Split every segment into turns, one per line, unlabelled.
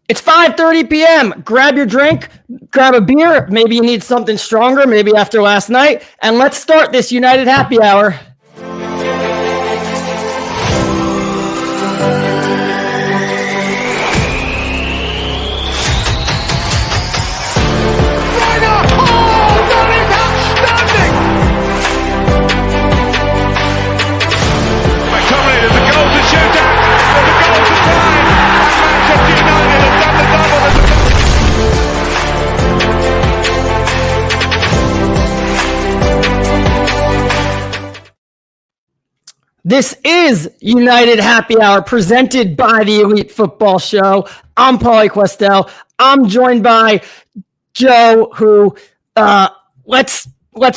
It's 5:30 p.m. Grab your drink, grab a beer. Maybe you need something stronger, maybe after last night. And let's start this United Happy Hour. This is United Happy Hour presented by the Elite Football Show. I'm Pauly Joe. I'm joined by Joe, who, let's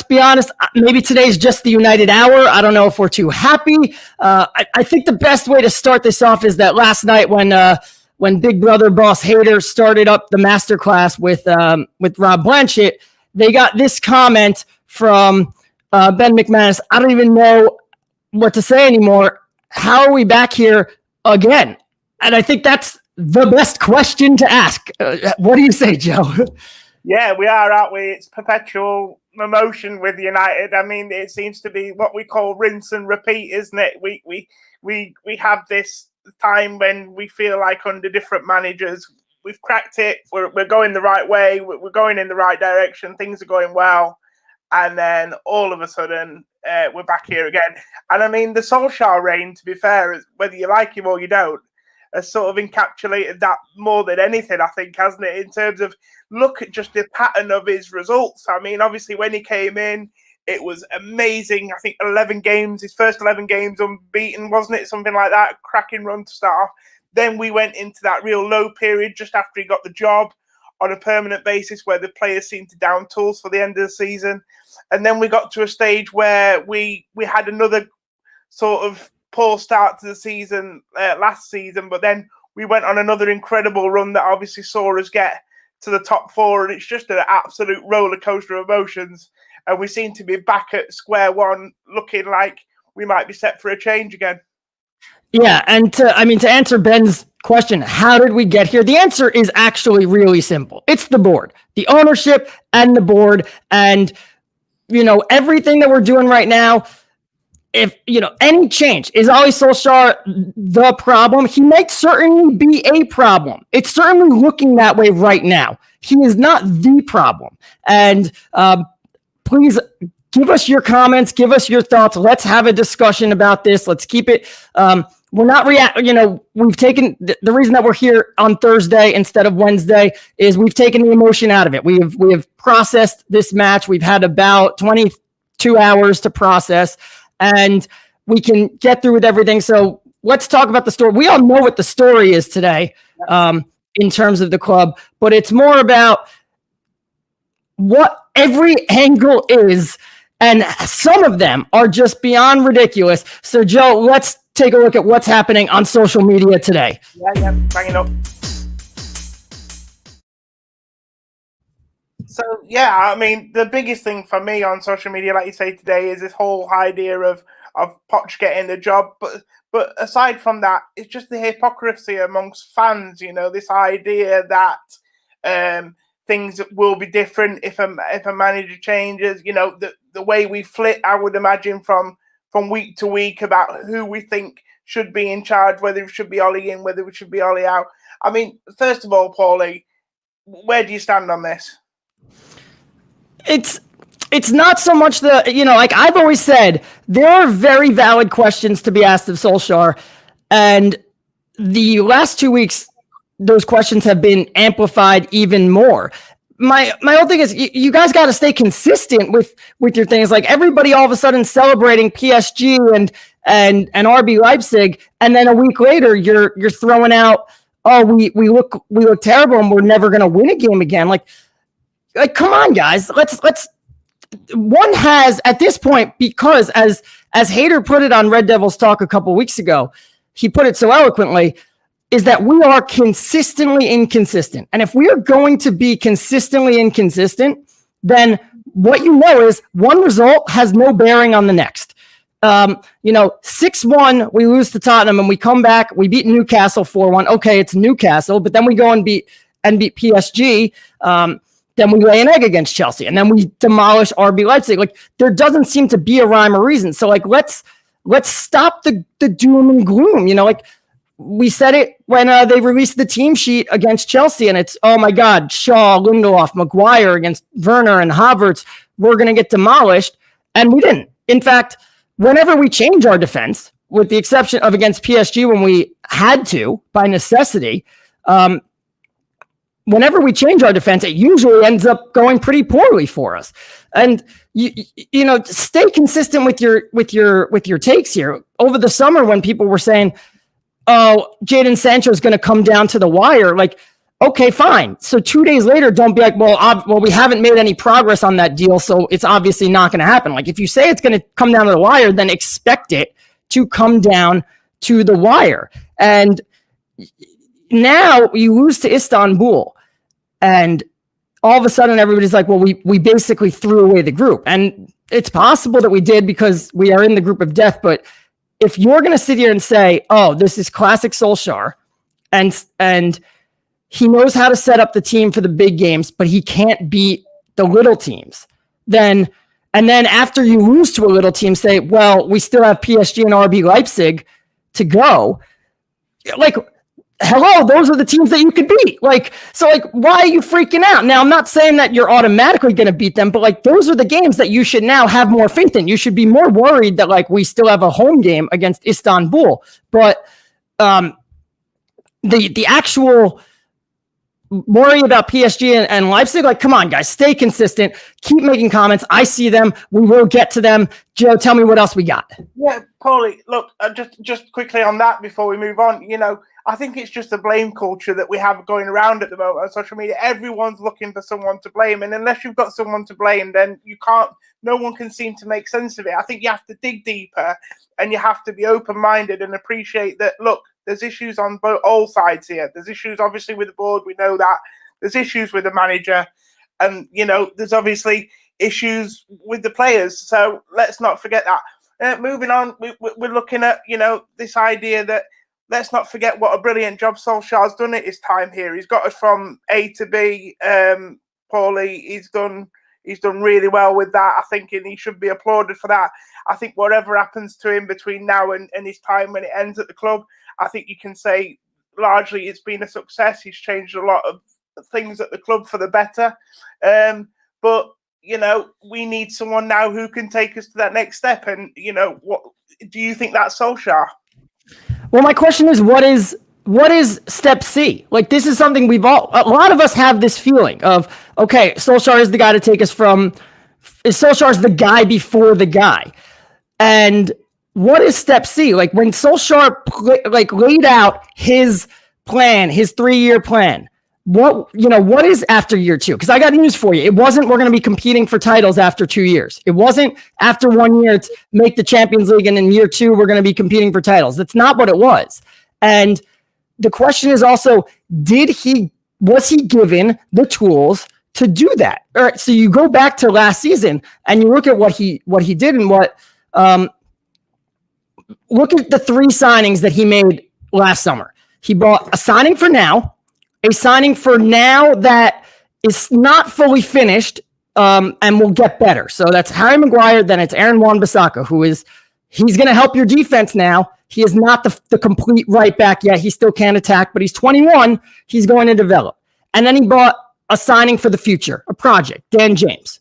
be honest, maybe today's just the United Hour. I don't know if we're too happy. I think the best way to start this off is that last night when Big Brother boss Hater started up the masterclass with Rob Blanchett, they got this comment from Ben McManus. I don't even know what to say anymore. How are we back here again? And I think that's the best question to ask. What do you say, Joe?
Yeah, we are, aren't we? It's perpetual emotion with United. I mean, it seems to be what we call rinse and repeat, isn't it? We have this time when we feel like under different managers, we've cracked it. We're going the right way. We're going in the right direction. Things are going well. And then all of a sudden, we're back here again. And I mean, the Solskjaer reign, to be fair, whether you like him or you don't, has sort of encapsulated that more than anything, I think, hasn't it? In terms of, look at just the pattern of his results. I mean, obviously, when he came in, it was amazing. I think 11 games, his first 11 games unbeaten, wasn't it? Something like that, cracking run to start off. Then we went into that real low period just after he got the job on a permanent basis where the players seemed to down tools for the end of the season. And then we got to a stage where we had another sort of poor start to the season last season, but then we went on another incredible run that obviously saw us get to the top four, and it's just an absolute roller coaster of emotions. And we seem to be back at square one, looking like we might be set for a change again.
Yeah, and to answer Ben's question, how did we get here? The answer is actually really simple. It's the board, the ownership and the board. And, everything that we're doing right now, if, any change, is Ollie Solskjaer the problem? He might certainly be a problem. It's certainly looking that way right now. He is not the problem. And please give us your comments, give us your thoughts. Let's have a discussion about this. Let's keep it. We're not we've taken the reason that we're here on Thursday instead of Wednesday is we've taken the emotion out of it. We have processed this match. We've had about 22 hours to process, and we can get through with everything. So let's talk about the story. We all know what the story is today in terms of the club, but it's more about what every angle is, and some of them are just beyond ridiculous. So, Joe, let's take a look at what's happening on social media today.
Yeah, bang it up. So, yeah, I mean, the biggest thing for me on social media, like you say today, is this whole idea of Poch getting the job. But aside from that, it's just the hypocrisy amongst fans, this idea that things will be different if a manager changes. The way we flit, I would imagine, from week to week about who we think should be in charge, whether it should be Ollie in, whether it should be Ollie out. I mean, first of all, Paulie, where do you stand on this?
It's not so much like I've always said, there are very valid questions to be asked of Solskjaer. And the last 2 weeks, those questions have been amplified even more. My whole thing is you guys got to stay consistent with your things. Like everybody all of a sudden celebrating PSG and RB Leipzig, and then a week later you're throwing out, oh, we look terrible and we're never going to win a game again. Like come on, guys. Let's one has at this point, because as Hader put it on Red Devils Talk a couple weeks ago, he put it so eloquently, is that we are consistently inconsistent. And if we are going to be consistently inconsistent, then what is one result has no bearing on the next. 6-1, we lose to Tottenham, and we come back, we beat Newcastle 4-1. Okay, it's Newcastle, but then we go and beat PSG. Then we lay an egg against Chelsea, and then we demolish RB Leipzig. Like, there doesn't seem to be a rhyme or reason. So, like, let's stop the doom and gloom. Like, we said it when they released the team sheet against Chelsea, and it's, oh my God, Shaw, Lindelof, Maguire against Werner and Havertz, we're going to get demolished. And we didn't. In fact, whenever we change our defense, with the exception of against PSG when we had to by necessity, whenever we change our defense, it usually ends up going pretty poorly for us. And stay consistent with your takes here. Over the summer, when people were saying, "Oh, Jadon Sancho is going to come down to the wire," like, okay, fine. So 2 days later, don't be like, well, we haven't made any progress on that deal, so it's obviously not going to happen. Like, if you say it's going to come down to the wire, then expect it to come down to the wire. And now you lose to Istanbul, and all of a sudden everybody's like, well, we basically threw away the group. And it's possible that we did because we are in the group of death. But if you're going to sit here and say, oh, this is classic Solskjaer, and he knows how to set up the team for the big games, but he can't beat the little teams, and then after you lose to a little team, say, well, we still have PSG and RB Leipzig to go. Like, hello, those are the teams that you could beat. Like, so, like, why are you freaking out? Now, I'm not saying that you're automatically going to beat them, but, like, those are the games that you should now have more faith in. You should be more worried that, like, we still have a home game against Istanbul. But the actual worry about PSG and Leipzig, like, come on, guys, stay consistent. Keep making comments. I see them. We will get to them. Joe, tell me what else we got.
Yeah, Pauly, look, just quickly on that before we move on, I think it's just a blame culture that we have going around at the moment on social media. Everyone's looking for someone to blame. And unless you've got someone to blame, then no one can seem to make sense of it. I think you have to dig deeper, and you have to be open-minded and appreciate that, look, there's issues on all sides here. There's issues, obviously, with the board. We know that. There's issues with the manager. And, there's obviously issues with the players. So let's not forget that. Moving on, we're looking at, this idea that let's not forget what a brilliant job Solskjaer's done at his time here. He's got us from A to B. Pauly, he's done really well with that, I think, and he should be applauded for that. I think whatever happens to him between now and his time when it ends at the club, I think you can say largely it's been a success. He's changed a lot of things at the club for the better. But, we need someone now who can take us to that next step. And, what do you think that's Solskjaer?
Well, my question is, what is step C? Like, this is something a lot of us have this feeling of, okay, Solskjaer is the guy to take us Solskjaer's the guy before the guy. And what is step C? Like, when Solskjaer laid out his plan, his 3-year plan, what is after year 2? Because I got news for you. It wasn't, we're going to be competing for titles after 2 years. It wasn't after 1 year, it's make the Champions League, and in year 2, we're going to be competing for titles. That's not what it was. And the question is also, was he given the tools to do that? All right, so you go back to last season and you look at what he did, and look at the 3 signings that he made last summer. He brought a signing for now that is not fully finished, and will get better. So that's Harry Maguire. Then it's Aaron Wan-Bissaka, he's going to help your defense now. He is not the complete right back yet. He still can attack, but he's 21. He's going to develop. And then he bought a signing for the future, a project, Dan James.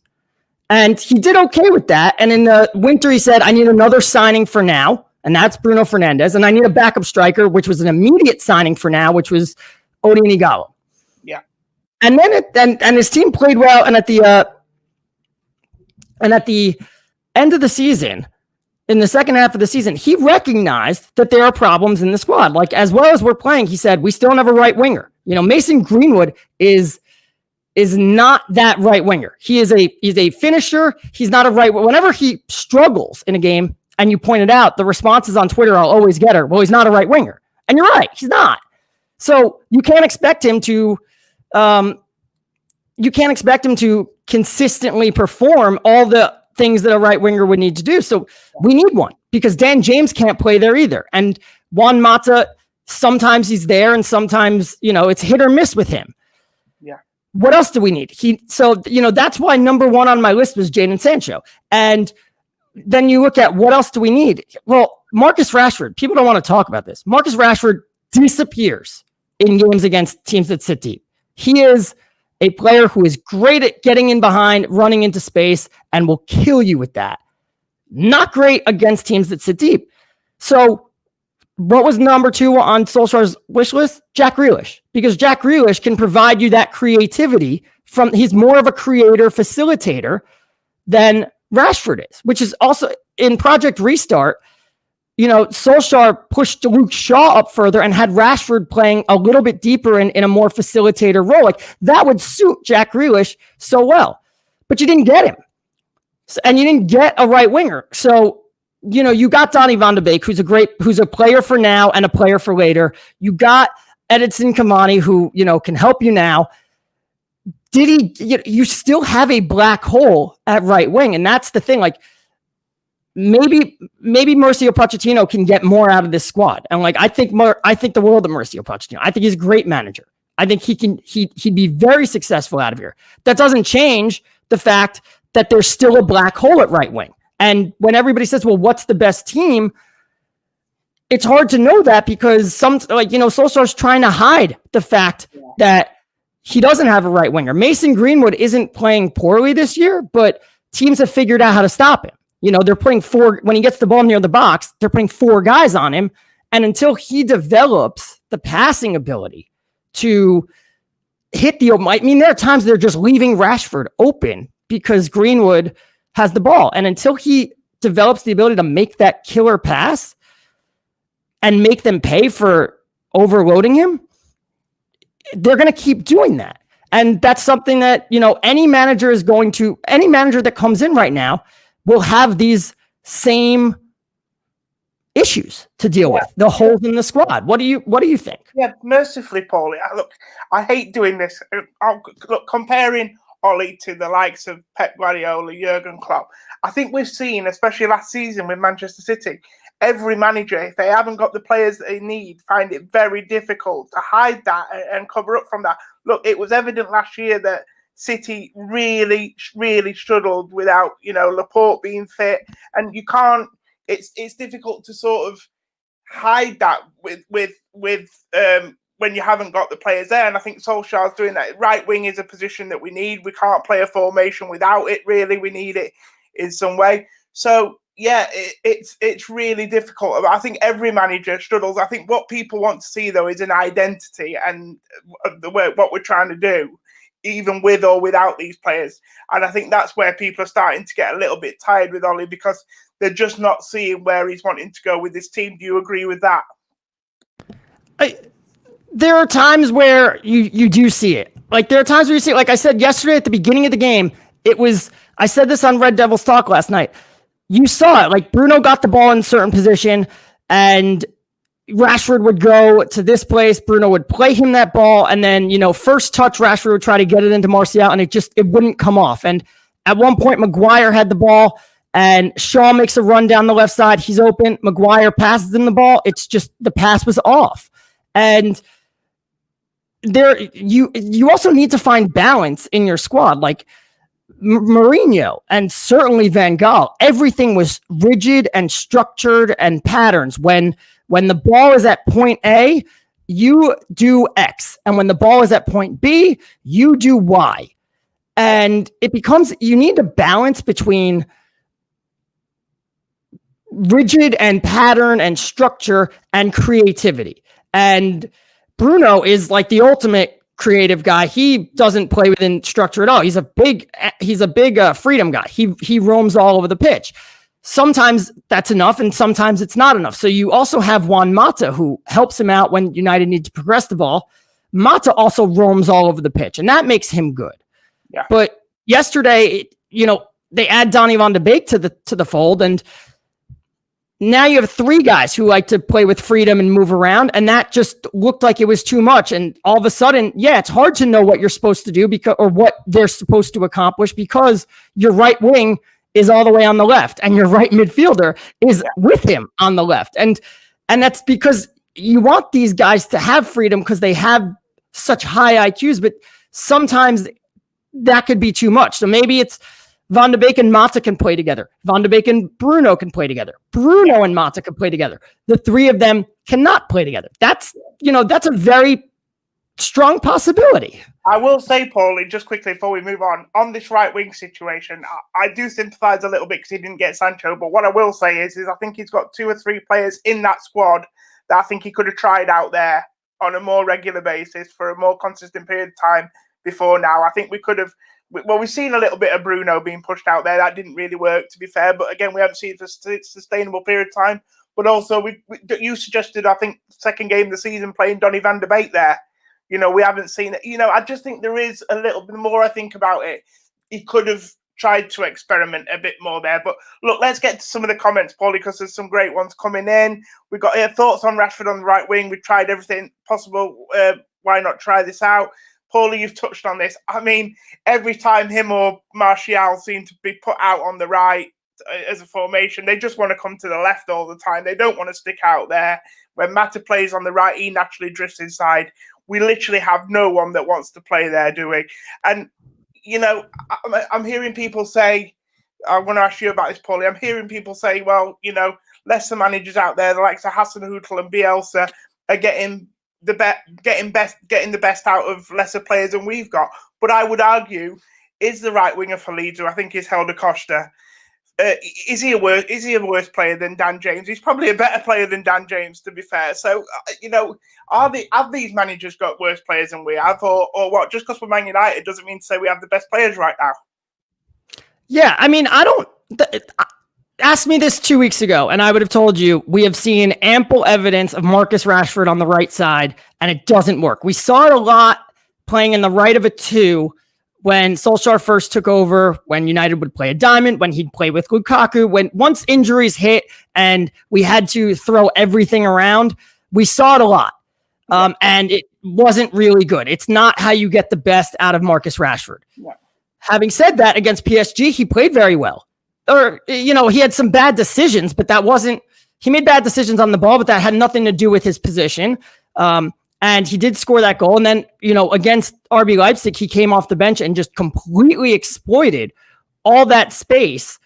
And he did okay with that. And in the winter, he said, I need another signing for now, and that's Bruno Fernandes. And I need a backup striker, which was an immediate signing for now, which was Odion Igalo.
Yeah.
And then and his team played well. And at the end of the season, in the second half of the season, he recognized that there are problems in the squad. Like, as well as we're playing, he said, we still don't have a right winger. Mason Greenwood is not that right winger. He's a finisher. He's not a right. Whenever he struggles in a game, and you pointed out the responses on Twitter, I'll always get her. Well, he's not a right winger. And you're right. He's not. So you can't expect him to consistently perform all the things that a right winger would need to do. So we need one. because Dan James can't play there either. And Juan Mata, sometimes he's there and sometimes, it's hit or miss with him.
Yeah.
What else do we need? That's why number one on my list was Jadon Sancho. And then you look at what else do we need? Well, Marcus Rashford, people don't want to talk about this. Marcus Rashford disappears in games against teams that sit deep. He is a player who is great at getting in behind, running into space, and will kill you with that. Not great against teams that sit deep. So what was number two on Solskjaer's wish list? Jack Grealish. Because Jack Grealish can provide you that creativity he's more of a creator, facilitator than Rashford is, which is also in Project Restart. Solskjaer pushed Luke Shaw up further and had Rashford playing a little bit deeper in a more facilitator role. Like that would suit Jack Grealish so well, but you didn't get him. And you didn't get a right winger. So, you got Donny van de Beek, who's a player for now and a player for later. You got Edinson Cavani, who, can help you now. You still have a black hole at right wing. And that's the thing. Like, maybe Mauricio Pochettino can get more out of this squad. And I think the world of Mauricio Pochettino. I think he's a great manager. I think he'd be very successful out of here. That doesn't change the fact that there's still a black hole at right wing. And when everybody says, well, what's the best team? It's hard to know that because Solskjaer's trying to hide the fact that he doesn't have a right winger. Mason Greenwood isn't playing poorly this year, but teams have figured out how to stop him. They're putting when he gets the ball near the box, they're putting 4 guys on him. And until he develops the passing ability to hit there are times they're just leaving Rashford open because Greenwood has the ball. And until he develops the ability to make that killer pass and make them pay for overloading him, they're going to keep doing that. And that's something that, any manager that comes in right now will have these same issues to deal with, the holes in the squad. What do you think?
Yeah, mercifully, Paulie. Look, I hate doing this. Comparing Ollie to the likes of Pep Guardiola, Jurgen Klopp. I think we've seen, especially last season with Manchester City, every manager, if they haven't got the players that they need, find it very difficult to hide that and cover up from that. Look, it was evident last year that City really, really struggled without, Laporte being fit, and you can't. It's difficult to sort of hide that with when you haven't got the players there. And I think Solskjaer's doing that. Right wing is a position that we need. We can't play a formation without it. Really, we need it in some way. So yeah, it's really difficult. I think every manager struggles. I think what people want to see though is an identity and what we're trying to do, even with or without these players. And I think that's where people are starting to get a little bit tired with Ollie because they're just not seeing where he's wanting to go with this team. Do you agree with that?
There are times where you do see it. There are times where you see it. Like I said yesterday at the beginning of the game, I said this on Red Devils Talk last night. You saw it. Bruno got the ball in a certain position and Rashford would go to this place. Bruno would play him that ball. And then, first touch, Rashford would try to get it into Martial and it wouldn't come off. And at one point, Maguire had the ball and Shaw makes a run down the left side. He's open. Maguire passes him the ball. It's just the pass was off. And you also need to find balance in your squad. Mourinho and certainly Van Gaal, everything was rigid and structured and patterns. When the ball is at point A, you do X. And when the ball is at point B, you do Y. And it becomes, you need to balance between rigid and pattern and structure and creativity. And Bruno is the ultimate creative guy. He doesn't play within structure at all. He's a big freedom guy. He roams all over the pitch. Sometimes that's enough and sometimes it's not enough. So you also have Juan Mata who helps him out when United need to progress the ball. Mata also roams all over the pitch and that makes him good.
Yeah.
But yesterday, they add Donny van de Beek to the fold and now you have 3 guys who like to play with freedom and move around, and that just looked like it was too much. And all of a sudden, it's hard to know what you're supposed to do or what they're supposed to accomplish because your right wing is all the way on the left, and your right midfielder is with him on the left. And that's because you want these guys to have freedom because they have such high IQs, but sometimes that could be too much. So maybe it's Van de Beek and Mata can play together. Van de Beek and Bruno can play together. Bruno and Mata can play together. The three of them cannot play together. That's a very strong possibility.
I will say, Paulie, just quickly before we move on this right wing situation, I do sympathise a little bit because he didn't get Sancho. But what I will say is I think he's got 2 or 3 players in that squad that I think he could have tried out there on a more regular basis for a more consistent period of time before now. I think we could have. Well, we've seen a little bit of Bruno being pushed out there. That didn't really work, to be fair. But again, we haven't seen it for a sustainable period of time. But also, you suggested, I think, second game of the season playing Donny van de Beek there. We haven't seen it. I just think there is a little bit more I think about it. He could have tried to experiment a bit more there. But look, let's get to some of the comments, Paulie, because there's some great ones coming in. We've got thoughts on Rashford on the right wing. We've tried everything possible. Why not try this out? Paulie, you've touched on this. I mean, every time him or Martial seem to be put out on the right as a formation, they just want to come to the left all the time. They don't want to stick out there. When Mata plays on the right, he naturally drifts inside. We literally have no one that wants to play there, do we? And, I'm hearing people say, I want to ask you about this, Paulie. I'm hearing people say, well, lesser managers out there, the likes of Hasenhüttl and Bielsa, are getting the best out of lesser players than we've got. But I would argue, is the right winger for Leeds, who I think is Helder Costa, is he a worse player than Dan James? He's probably a better player than Dan James, to be fair. So, have these managers got worse players than we have, or what? Just because we're Man United doesn't mean to say we have the best players right now.
Yeah, I mean, ask me this 2 weeks ago, and I would have told you we have seen ample evidence of Marcus Rashford on the right side, and it doesn't work. We saw it a lot playing in the right of a 2 when Solskjaer first took over, when United would play a diamond, when he'd play with Lukaku, once injuries hit and we had to throw everything around, we saw it a lot. And it wasn't really good. It's not how you get the best out of Marcus Rashford. Yeah. Having said that, against PSG, he played very well. Or, he had some bad decisions, but he made bad decisions on the ball, but that had nothing to do with his position. And he did score that goal. And then, against RB Leipzig, he came off the bench and just completely exploited all that space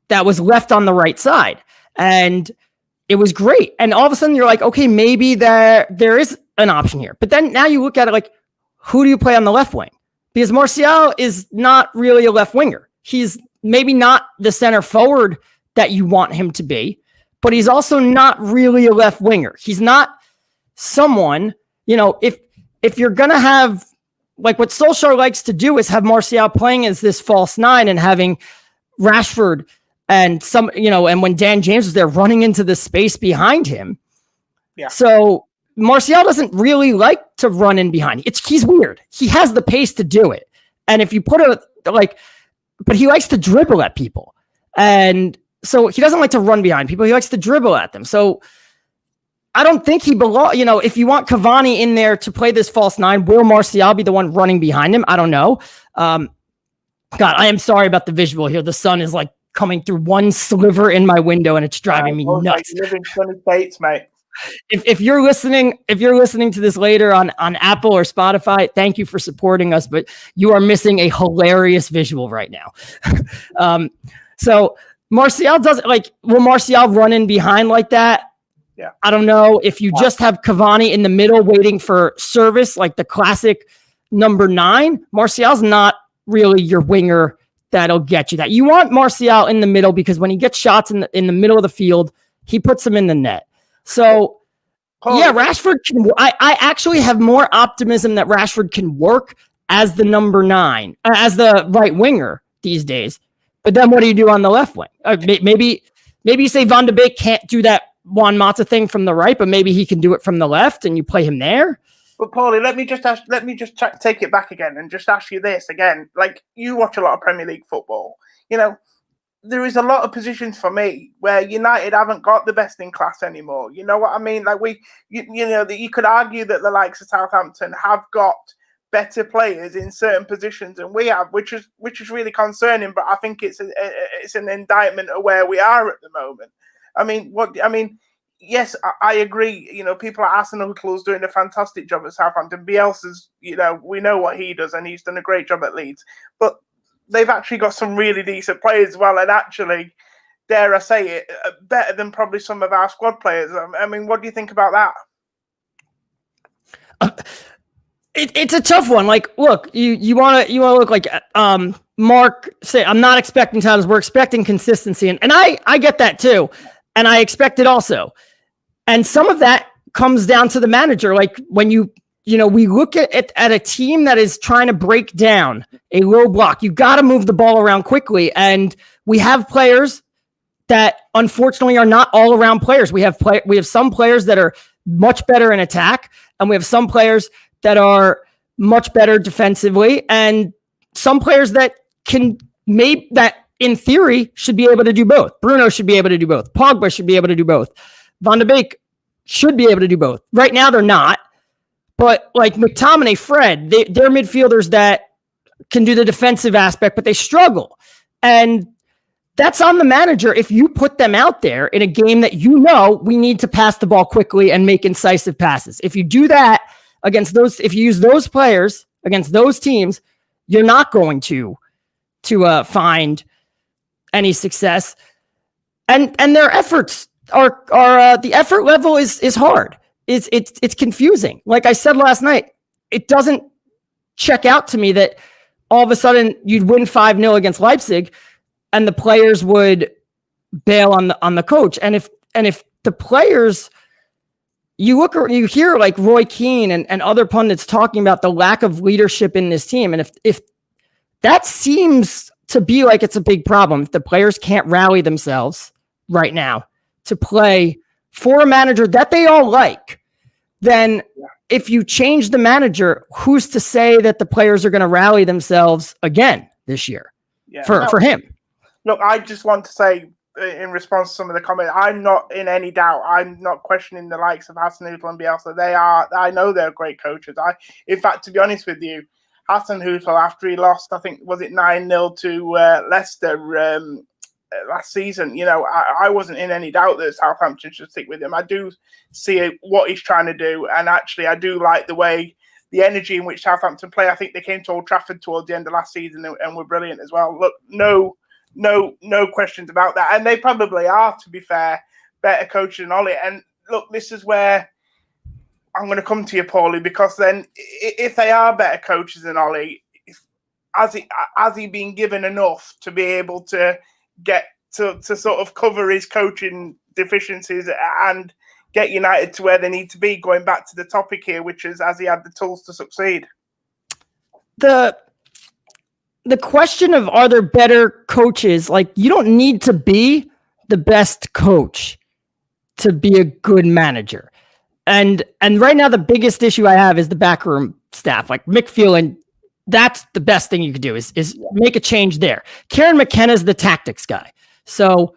that was left on the right side. And it was great. And all of a sudden you're like, okay, maybe there is an option here. But then now you look at it like, who do you play on the left wing? Because Martial is not really a left winger. He's maybe not the center forward that you want him to be, but he's also not really a left winger. He's not someone, if you're going to have, like what Solskjaer likes to do is have Martial playing as this false 9 and having Rashford and and when Dan James was there running into the space behind him. Yeah. So Martial doesn't really like to run in behind. He's weird. He has the pace to do it. And if you put but he likes to dribble at people. And so he doesn't like to run behind people. He likes to dribble at them. So I don't think he belongs. If you want Cavani in there to play this false 9, will Martial be the one running behind him? I don't know. God, I am sorry about the visual here. The sun is coming through one sliver in my window, and it's driving me nuts.
You live in sunny states, mate.
If you're listening to this later on Apple or Spotify, thank you for supporting us, but you are missing a hilarious visual right now. So Martial doesn't will Martial run in behind like that? Yeah. I don't know. If you just have Cavani in the middle waiting for service, like the classic number 9, Martial's not really your winger that'll get you that. You want Martial in the middle because when he gets shots in the middle of the field, he puts them in the net. So, Rashford can. I actually have more optimism that Rashford can work as the number 9, as the right winger these days. But then what do you do on the left wing? Maybe you say Van de Beek can't do that Juan Mata thing from the right, but maybe he can do it from the left, and you play him there.
But Paulie, let me just take it back again and just ask you this again. You watch a lot of Premier League football. There is a lot of positions for me where United haven't got the best in class anymore. You know what I mean? You could argue that the likes of Southampton have got better players in certain positions than we have, which is really concerning. But I think it's an indictment of where we are at the moment. Yes, I agree. People at Arsenal is doing a fantastic job at Southampton. Bielsa's, we know what he does, and he's done a great job at Leeds. But they've actually got some really decent players as well, and actually, dare I say it, better than probably some of our squad players. What do you think about that?
It's a tough one. Like, look, you want to look like Mark say, I'm not expecting titles. We're expecting consistency, and I get that too, and I expect it also. And some of that comes down to the manager. Like when we look at a team that is trying to break down a low block, you got to move the ball around quickly. And we have players that unfortunately are not all around players. We have some players that are much better in attack, and we have some players that are much better defensively, and some players that in theory should be able to do both. Bruno should be able to do both. Pogba should be able to do both. Van de Beek should be able to do both. Right now, they're not. But like McTominay, Fred, they're midfielders that can do the defensive aspect, but they struggle. And that's on the manager if you put them out there in a game that we need to pass the ball quickly and make incisive passes. If you do that if you use those players against those teams, you're not going to find any success. And their efforts are the effort level is hard. It's confusing. Like I said last night, it doesn't check out to me that all of a sudden you'd win 5-0 against Leipzig and the players would bail on the coach. And if the players, you hear like Roy Keane and other pundits talking about the lack of leadership in this team. And if that seems to be like it's a big problem, if the players can't rally themselves right now to play for a manager that they all like, then if you change the manager, who's to say that the players are going to rally themselves again this year for him?
Look, I just want to say in response to some of the comments, I'm not in any doubt. I'm not questioning the likes of Hasenhüttl and Bielsa. I know they're great coaches. In fact, to be honest with you, Hasenhüttl, after he lost, I think, was it 9-0 to Leicester last season, I wasn't in any doubt that Southampton should stick with him. I do see what he's trying to do, and actually I do like the energy in which Southampton play. I think they came to Old Trafford towards the end of last season and were brilliant as well. Look, no questions about that, and they probably are, to be fair, better coach than Ollie. And look, this is where I'm going to come to you, Paulie, because then if they are better coaches than Ollie, has he been given enough to be able to get to sort of cover his coaching deficiencies and get United to where they need to be, going back to the topic here, which is, has he had the tools to succeed?
The question of, are there better coaches? Like, you don't need to be the best coach to be a good manager. And right now, the biggest issue I have is the backroom staff. Like Mick Phelan, that's the best thing you could do is make a change there. Kieran McKenna is the tactics guy. So,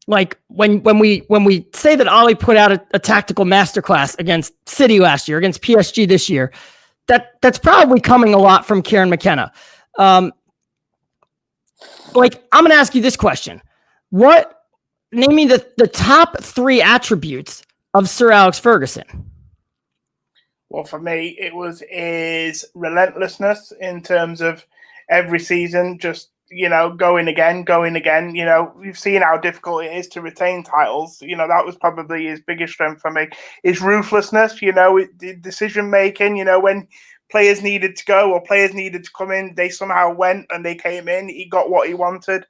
like when we say that Ollie put out a tactical masterclass against City last year, against PSG this year, that's probably coming a lot from Kieran McKenna. Like, I'm going to ask you this question. Name me the top 3 attributes of Sir Alex Ferguson.
Well, for me, it was his relentlessness in terms of every season, just, going again. We've seen how difficult it is to retain titles. That was probably his biggest strength for me. His ruthlessness, decision making, when players needed to go or players needed to come in, they somehow went and they came in. He got what he wanted.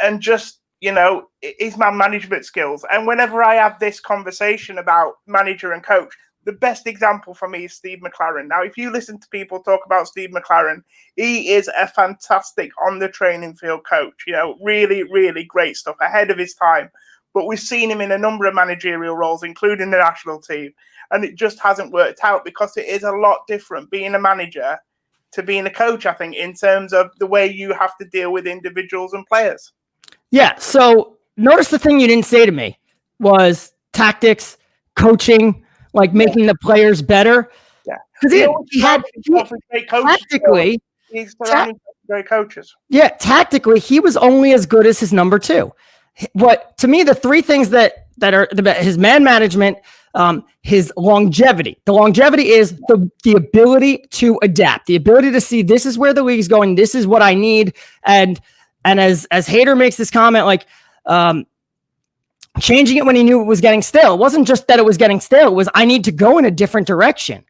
And just, his man management skills. And whenever I have this conversation about manager and coach, the best example for me is Steve McLaren. Now, if you listen to people talk about Steve McLaren, he is a fantastic on the training field coach. Really, really great stuff, ahead of his time. But we've seen him in a number of managerial roles, including the national team. And it just hasn't worked out because it is a lot different being a manager to being a coach, I think, in terms of the way you have to deal with individuals and players.
Yeah. So notice the thing you didn't say to me was tactics, coaching, like making the players better.
Yeah.
he had tactically.
He's surrounded by great coaches.
Yeah, tactically, he was only as good as his number two. What to me, the three things that are his man management, his longevity. The longevity is the ability to adapt, the ability to see this is where the league's going, this is what I need, and as Hader makes this comment, like changing it when he knew it was getting stale. It wasn't just that it was getting stale; it was I need to go in a different direction.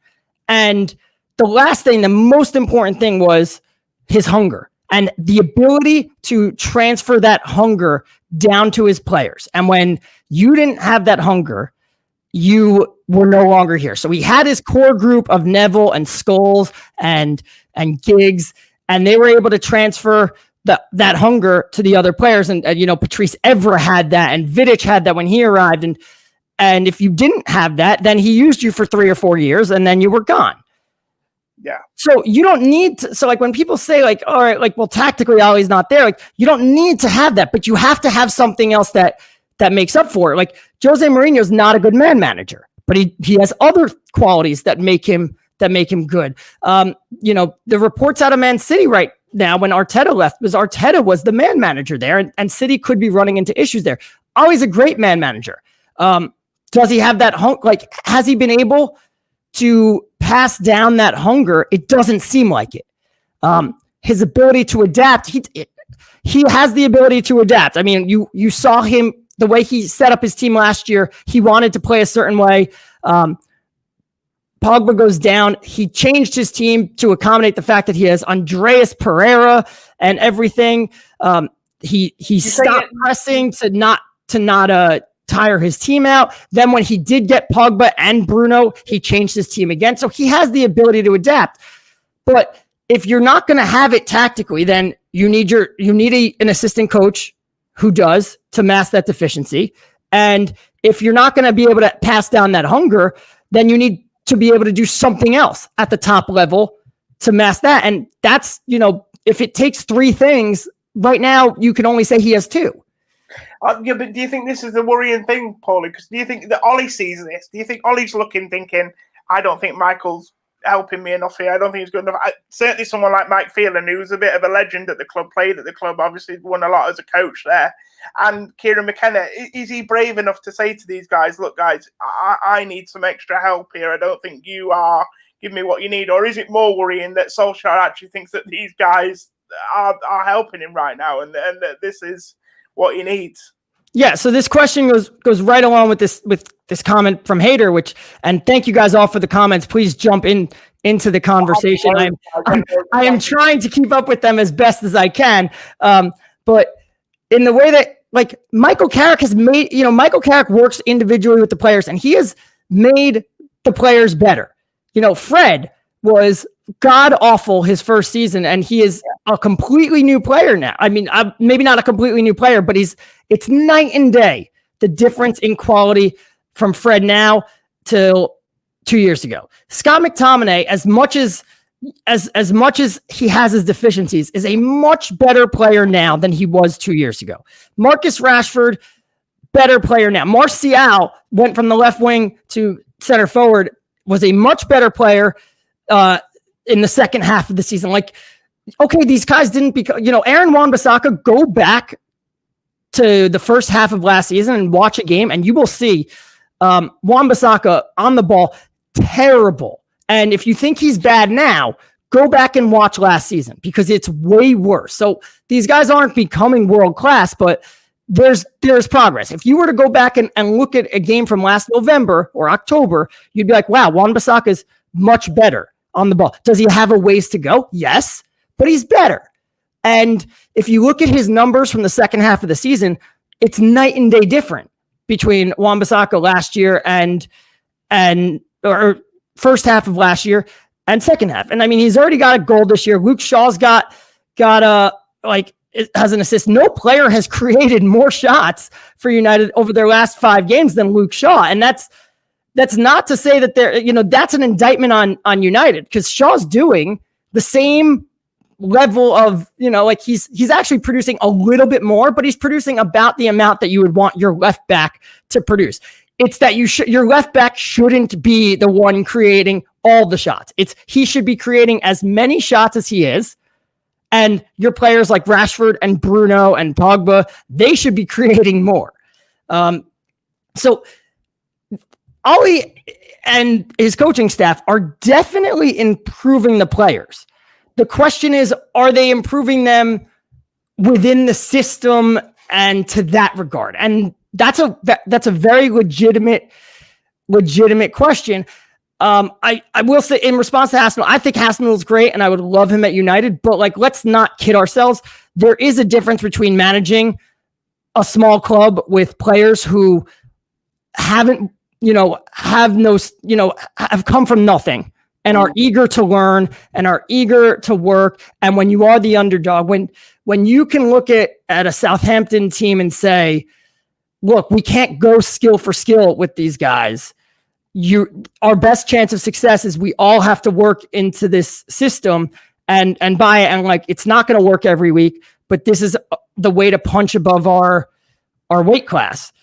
And the last thing, the most important thing, was his hunger and the ability to transfer that hunger down to his players. And when you didn't have that hunger, you were no longer here. So he had his core group of Neville and Scholes and Giggs, and they were able to transfer that hunger to the other players. And Patrice Evra had that, and Vidic had that when he arrived. And if you didn't have that, then he used you for 3 or 4 years, and then you were gone.
Yeah.
So you don't need to. So like when people say like, all right, like, well, tactically Ollie's not there. Like you don't need to have that, but you have to have something else that makes up for it. Like Jose Mourinho's not a good man manager, but he has other qualities that make him good. The reports out of Man City right now when Arteta left was Arteta was the man manager there, and City could be running into issues there. Ollie's a great man manager. Does he have that like has he been able to pass down that hunger? It doesn't seem like it. His ability to adapt, he has the ability to adapt. I mean, you saw him, the way he set up his team last year. He wanted to play a certain way. Pogba goes down. He changed his team to accommodate the fact that he has Andreas Pereira and everything. He stopped pressing to not tire his team out. Then when he did get Pogba and Bruno, he changed his team again. So he has the ability to adapt. But if you're not going to have it tactically, then you need an assistant coach who does to mask that deficiency. And if you're not going to be able to pass down that hunger, then you need to be able to do something else at the top level to mask that. And that's, if it takes 3 things right now, you can only say he has 2.
Yeah, but do you think this is the worrying thing, Paulie? Because do you think that Ollie sees this? Do you think Ollie's thinking, I don't think Michael's helping me enough here. I don't think he's good enough. Certainly someone like Mike Phelan, who's a bit of a legend at the club, played at the club, obviously won a lot as a coach there. And Kieran McKenna, is he brave enough to say to these guys, look, guys, I need some extra help here. I don't think you are. Give me what you need. Or is it more worrying that Solskjaer actually thinks that these guys are helping him right now and that this is what he needs?
Yeah, so this question goes right along with this comment from Hader, and thank you guys all for the comments. Please jump into the conversation. I am trying to keep up with them as best as I can. But in the way that like Michael Carrick has made, Michael Carrick works individually with the players, and he has made the players better. Fred was god awful his first season, and he is a completely new player now. I mean, maybe not a completely new player, but it's night and day, the difference in quality from Fred now till 2 years ago. Scott McTominay, as much as he has his deficiencies, is a much better player now than he was 2 years ago. Marcus Rashford, better player now. Martial went from the left wing to center forward, was a much better player in the second half of the season. Like, okay, these guys didn't become, Aaron Wan-Bissaka, go back to the first half of last season and watch a game, and you will see Wan-Bissaka on the ball, terrible. And if you think he's bad now, go back and watch last season because it's way worse. So these guys aren't becoming world class, but there's progress. If you were to go back and look at a game from last November or October, you'd be like, wow, Wan-Bissaka is much better on the ball. Does he have a ways to go? Yes, but he's better. And if you look at his numbers from the second half of the season, it's night and day different between Wan-Bissaka last year or first half of last year and second half. And I mean, he's already got a goal this year. Luke Shaw's got has an assist. No player has created more shots for United over their last 5 games than Luke Shaw. And that's not to say that that's an indictment on United, because Shaw's doing the same level of, he's actually producing a little bit more, but he's producing about the amount that you would want your left back to produce. It's that your left back shouldn't be the one creating all the shots. He should be creating as many shots as he is. And your players like Rashford and Bruno and Pogba, they should be creating more. So Ollie and his coaching staff are definitely improving the players. The question is, are they improving them within the system and to that regard? And that's a very legitimate question. I will say, in response to Hasenhüttl, I think Hasenhüttl is great and I would love him at United, but like, let's not kid ourselves. There is a difference between managing a small club with players who haven't, have come from nothing and are eager to learn and are eager to work. And when you are the underdog, when you can look at a Southampton team and say, look, we can't go skill for skill with these guys. Our best chance of success is we all have to work into this system and buy it. And like, it's not going to work every week, but this is the way to punch above our weight class.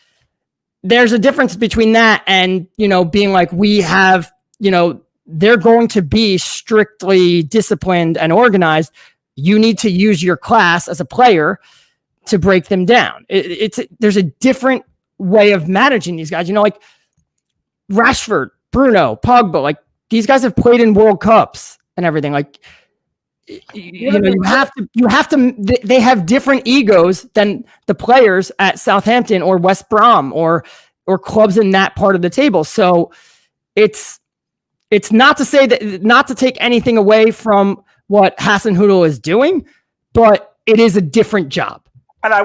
There's a difference between that and, being like, we have, they're going to be strictly disciplined and organized. You need to use your class as a player to break them down. There's a different way of managing these guys, like Rashford, Bruno, Pogba, like these guys have played in World Cups and everything. Like, you have to, they have different egos than the players at Southampton or West Brom or clubs in that part of the table. So it's not to say that, not to take anything away from what Hasenhüttl is doing, but it is a different job.
And I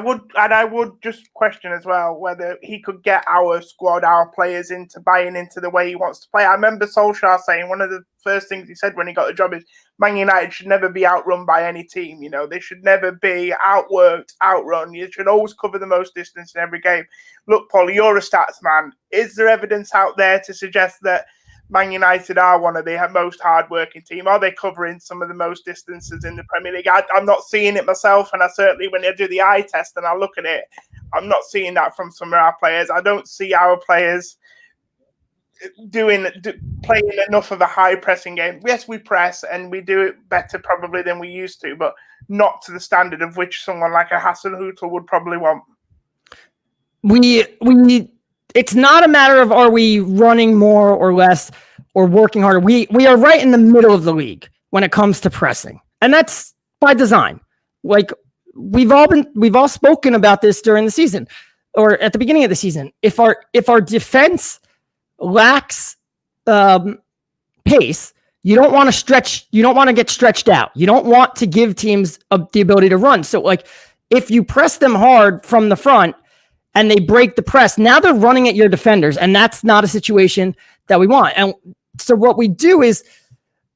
would just question as well whether he could get our squad, our players into buying into the way he wants to play. I remember Solskjaer saying one of the first things he said when he got the job is Man United should never be outrun by any team. They should never be outworked, outrun. You should always cover the most distance in every game. Look, Pauly, you're a stats man. Is there evidence out there to suggest that Man United are one of the most hard-working team? Are they covering some of the most distances in the Premier League? I'm not seeing it myself, and I certainly, when I do the eye test and I look at it, I'm not seeing that from some of our players. I don't see our players playing enough of a high-pressing game. Yes, we press, and we do it better probably than we used to, but not to the standard of which someone like a Hasenhüttl would probably want.
It's not a matter of are we running more or less or working harder. We are right in the middle of the league when it comes to pressing. And that's by design. Like we've all spoken about this during the season or at the beginning of the season. If our defense lacks pace, you don't want to get stretched out. You don't want to give teams the ability to run. So like if you press them hard from the front, and they break the press, now they're running at your defenders, and that's not a situation that we want. And so what we do is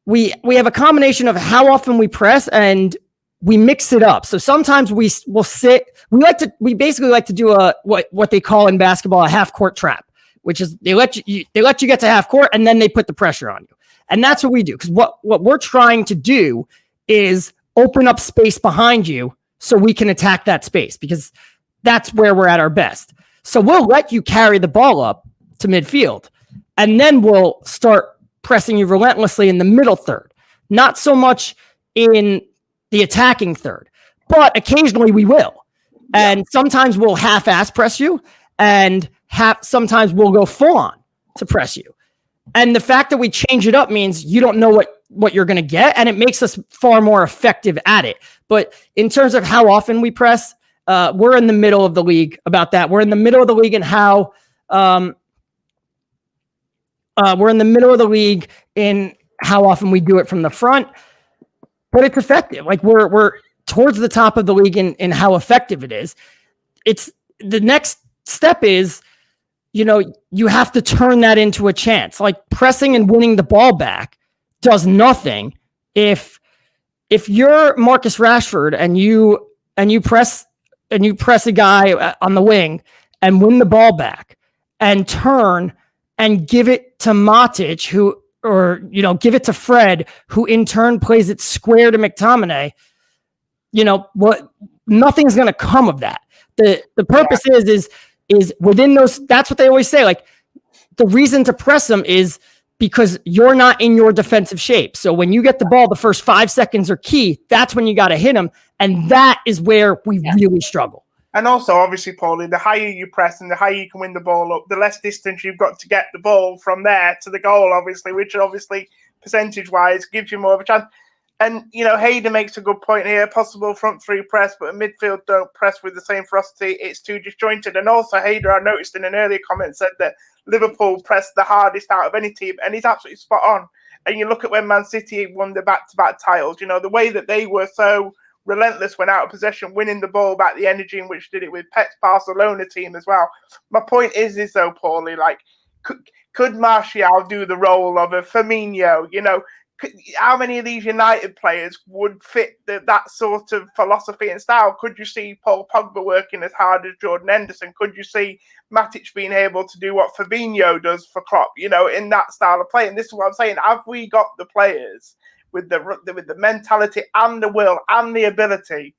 we have a combination of how often we press and we mix it up. So sometimes we will sit. We basically like to do what they call in basketball a half court trap, which is they let you get to half court and then they put the pressure on you. And that's what we do, because what we're trying to do is open up space behind you so we can attack that space, because that's where we're at our best. So we'll let you carry the ball up to midfield, and then we'll start pressing you relentlessly in the middle third. Not so much in the attacking third, but occasionally we will. And sometimes we'll half-ass press you, and sometimes we'll go full on to press you. And the fact that we change it up means you don't know what you're going to get, and it makes us far more effective at it. But in terms of how often we press, we're in the middle of the league about that. We're in the middle of the league in how often we do it from the front, but it's effective. Like we're towards the top of the league in how effective it is. It's the next step is, you have to turn that into a chance. Like pressing and winning the ball back does nothing if you're Marcus Rashford and you press a guy on the wing and win the ball back and turn and give it to Matic, give it to Fred, who in turn plays it square to McTominay. Nothing's going to come of that. The purpose is within those. That's what they always say. Like the reason to press them is because you're not in your defensive shape. So when you get the ball, the first 5 seconds are key. That's when you got to hit them. And that is where we really struggle.
And also, obviously, Paulie, the higher you press and the higher you can win the ball up, the less distance you've got to get the ball from there to the goal, obviously, which obviously percentage-wise gives you more of a chance. And, Hayden makes a good point here, possible front three press, but midfield don't press with the same ferocity. It's too disjointed. And also, Hayden, I noticed in an earlier comment, said that Liverpool pressed the hardest out of any team, and he's absolutely spot on. And you look at when Man City won the back-to-back titles, the way that they were so relentless when out of possession, winning the ball back, the energy in which did it with Pep's Barcelona team as well. My point is though, Paulie, like, could Martial do the role of a Firmino? How many of these United players would fit that sort of philosophy and style? Could you see Paul Pogba working as hard as Jordan Henderson? Could you see Matic being able to do what Fabinho does for Klopp, in that style of play? And this is what I'm saying. Have we got the players with the mentality and the will and the ability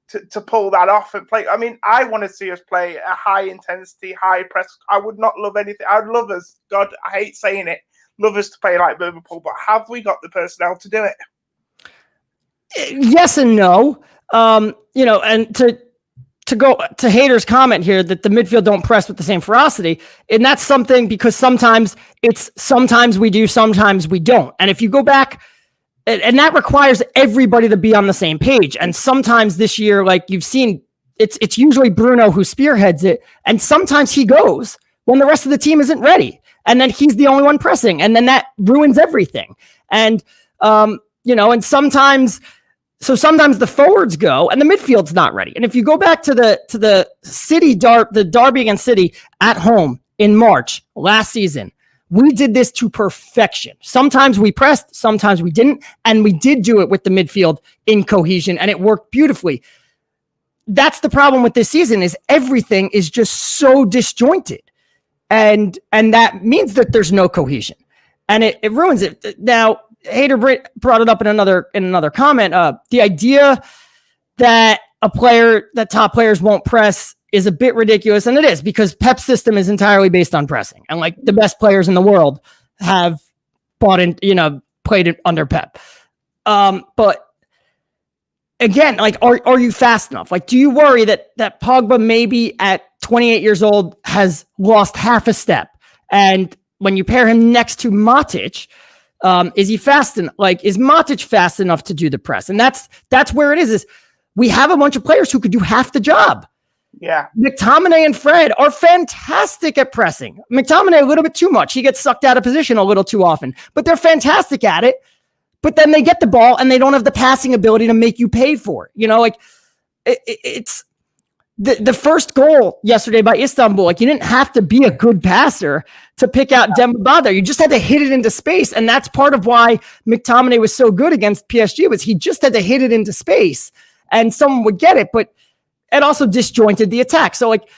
to pull that off and play? I mean, I want to see us play a high intensity, high press. I would not love anything. I'd love us, God, I hate saying it, love us to play like Liverpool, but have we got the personnel to do it?
Yes and no. And to go to Hader's comment here that the midfield don't press with the same ferocity, and that's something because sometimes we do, sometimes we don't. And if you go back, and that requires everybody to be on the same page. And sometimes this year, like you've seen, it's usually Bruno who spearheads it, and sometimes he goes when the rest of the team isn't ready. And then he's the only one pressing, and then that ruins everything. And and sometimes the forwards go, and the midfield's not ready. And if you go back to the derby against City at home in March last season, we did this to perfection. Sometimes we pressed, sometimes we didn't, and we did do it with the midfield in cohesion, and it worked beautifully. That's the problem with this season is everything is just so disjointed. And that means that there's no cohesion, and it ruins it. Now, Hader brought it up in another comment. The idea that top players won't press is a bit ridiculous, and it is because Pep's system is entirely based on pressing, and like the best players in the world have played it under Pep. But again, like, are you fast enough? Like, do you worry that Pogba maybe at 28 years old has lost half a step? And when you pair him next to Matic, is he fast enough? Like, is Matic fast enough to do the press? And that's where it is we have a bunch of players who could do half the job.
Yeah.
McTominay and Fred are fantastic at pressing. McTominay a little bit too much. He gets sucked out of position a little too often, but they're fantastic at it. But then they get the ball and they don't have the passing ability to make you pay for it. It's the first goal yesterday by Istanbul. Like, you didn't have to be a good passer to pick out Demba Ba there. You just had to hit it into space. And that's part of why McTominay was so good against PSG was he just had to hit it into space and someone would get it. But it also disjointed the attack. So like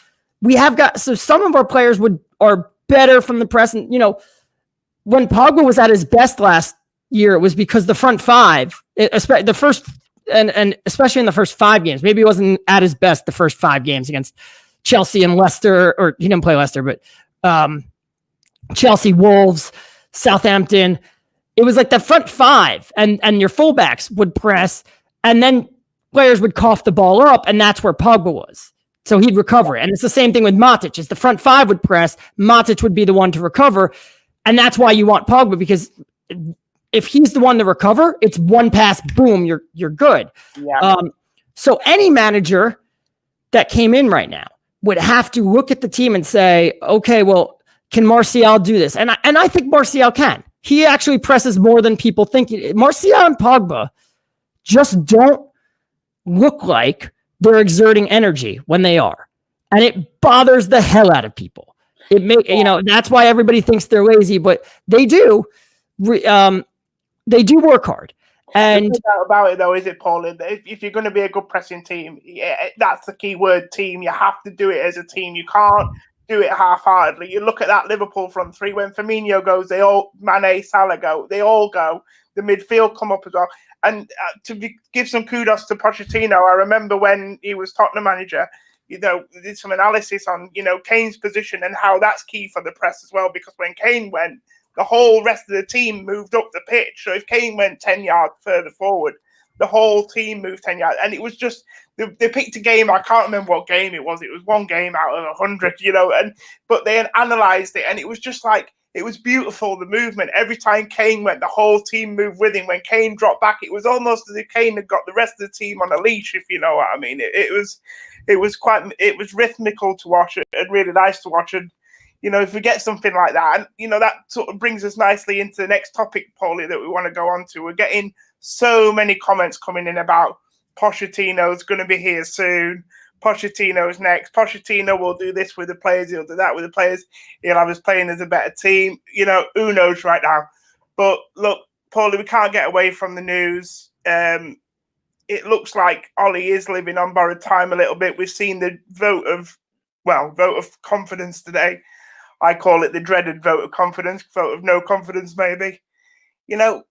some of our players are better from the press. And, when Pogba was at his best last year, it was because the front five, especially the first, and especially in the first 5 games, maybe he wasn't at his best the first 5 games against Chelsea and Leicester, or he didn't play Leicester, but Chelsea, Wolves, Southampton. It was like the front 5 and your fullbacks would press, and then players would cough the ball up, and that's where Pogba was. So he'd recover it. And it's the same thing with Matic. As the front 5 would press, Matic would be the one to recover. And that's why you want Pogba, because if he's the one to recover, it's one pass, boom, you're good.
Yeah.
So any manager that came in right now would have to look at the team and say, okay, well, can Martial do this? And I think Martial can. He actually presses more than people think. Martial and Pogba just don't look like they're exerting energy when they are. And it bothers the hell out of people. That's why everybody thinks they're lazy, but they do. They do work hard. And
the thing about it, though, is it, Paul? If you're going to be a good pressing team, that's the key word, team. You have to do it as a team. You can't do it half-heartedly. You look at that Liverpool front 3, when Firmino goes, Mane, Salah go. They all go. The midfield come up as well. And give some kudos to Pochettino. I remember when he was Tottenham manager, did some analysis on, Kane's position and how that's key for the press as well. Because when Kane went, the whole rest of the team moved up the pitch. So if Kane went 10 yards further forward, the whole team moved 10 yards. And it was just, they picked a game. I can't remember what game it was. It was one game out of 100, but they had analysed it. And it was just like, it was beautiful, the movement. Every time Kane went, the whole team moved with him. When Kane dropped back, it was almost as if Kane had got the rest of the team on a leash, if you know what I mean. It was rhythmical to watch and really nice to watch. And, if we get something like that, and, that sort of brings us nicely into the next topic, Pauly, that we want to go on to. We're getting so many comments coming in about Pochettino's going to be here soon. Pochettino's next. Pochettino will do this with the players. He'll do that with the players. He'll have us playing as a better team. Who knows right now? But look, Paulie, we can't get away from the news. It looks like Ollie is living on borrowed time a little bit. We've seen the vote of confidence today. I call it the dreaded vote of confidence, vote of no confidence, maybe. If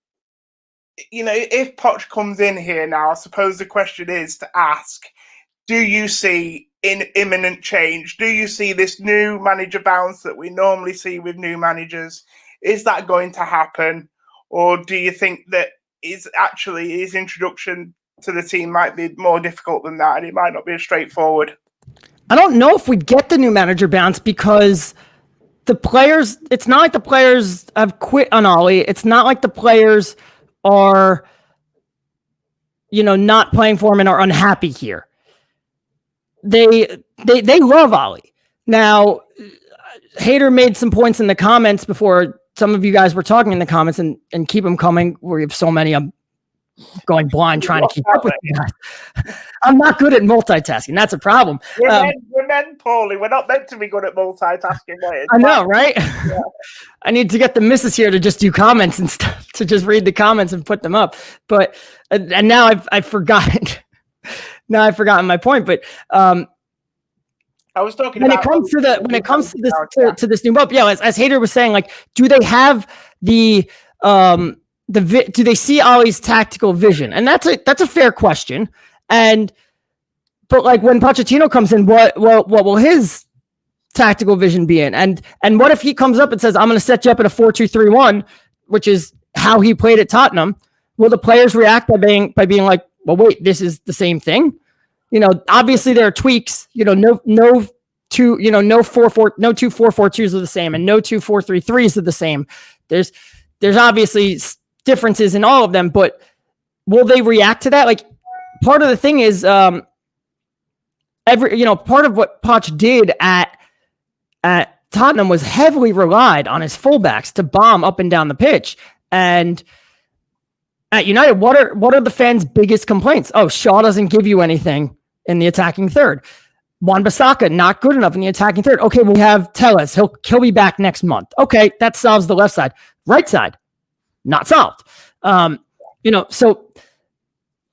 Poch comes in here now, I suppose the question is to ask, do you see imminent change? Do you see this new manager bounce that we normally see with new managers? Is that going to happen? Or do you think that his introduction to the team might be more difficult than that and it might not be as straightforward?
I don't know if we'd get the new manager bounce because the players, it's not like the players have quit on Ollie. It's not like the players are, not playing for him and are unhappy here. They love Ollie. Now, Hader made some points in the comments before some of you guys were talking in the comments, and keep them coming. We have so many. I'm going blind trying to keep up with you guys. I'm not good at multitasking. That's a problem.
We're men, Paulie. We're not meant to be good at multitasking.
I know, right? Yeah. I need to get the missus here to just do comments and stuff, to just read the comments and put them up. But and now I've forgotten. Now I've forgotten my point. But
I was talking
when it comes to this new book, as Hader was saying, like, do they have do they see Ollie's tactical vision? And that's a fair question. But like when Pochettino comes in, what will his tactical vision be in? And what if he comes up and says, I'm going to set you up in a 4-2-3-1, which is how he played at Tottenham? Will the players react by being like, well, wait, this is the same thing? Obviously there are tweaks, no 4-4-2s are the same and no 2-4-3-3s are the same. There's obviously differences in all of them, but will they react to that? Like, part of the thing is, part of what Poch did at Tottenham was heavily relied on his fullbacks to bomb up and down the pitch. And at United, what are the fans' biggest complaints? Oh, Shaw doesn't give you anything in the attacking third. Wan-Bissaka, not good enough in the attacking third. Okay, we have Telles. He'll be back next month. Okay, that solves the left side. Right side, not solved. So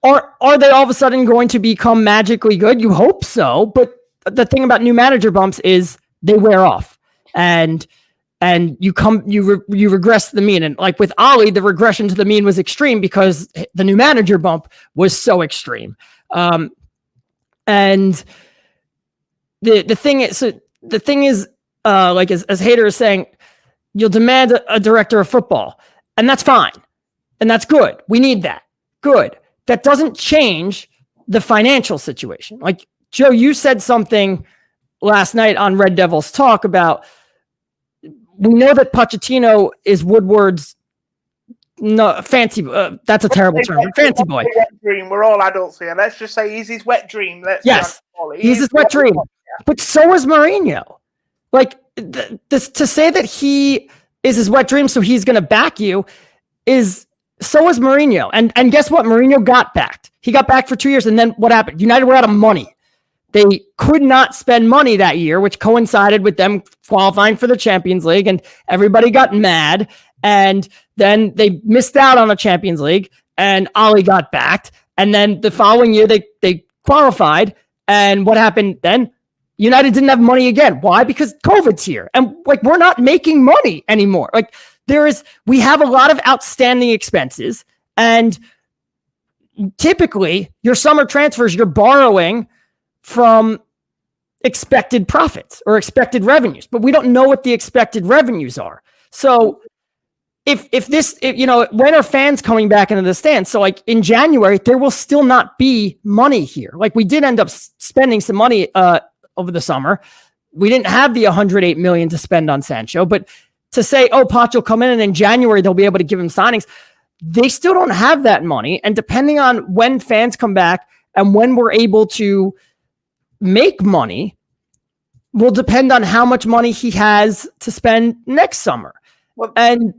are they all of a sudden going to become magically good? You hope so, but the thing about new manager bumps is they wear off, and you regress to the mean. And like with Ollie, the regression to the mean was extreme because the new manager bump was so extreme. And the thing is, like as Hader is saying, you'll demand a director of football, and that's fine. And that's good. We need that. Good. That doesn't change the financial situation. Like, Joe, you said something last night on Red Devils Talk about, we know that Pochettino is Woodward's fancy. That's a terrible term. Fancy boy.
Wet dream. We're all adults here. Let's just say he's his wet dream.
Yes, he's his wet dream. But so is Mourinho. Like, to say that he is his wet dream, so he's going to back you, so is Mourinho. And guess what? Mourinho got backed. He got backed for 2 years, and then what happened? United were out of money. They could not spend money that year, which coincided with them qualifying for the Champions League, and everybody got mad. And then they missed out on the Champions League, and Ollie got backed. And then the following year, they qualified. And what happened then? United didn't have money again. Why? Because COVID's here. And like, we're not making money anymore. Like, we have a lot of outstanding expenses. And typically your summer transfers, you're borrowing from expected profits or expected revenues, but we don't know what the expected revenues are. So when are fans coming back into the stands? So like in January, there will still not be money here. Like we did end up spending some money over the summer. We didn't have the 108 million to spend on Sancho, but to say, oh, Poch will come in and in January they'll be able to give him signings, they still don't have that money. And depending on when fans come back and when we're able to make money will depend on how much money he has to spend next summer.
Well,
and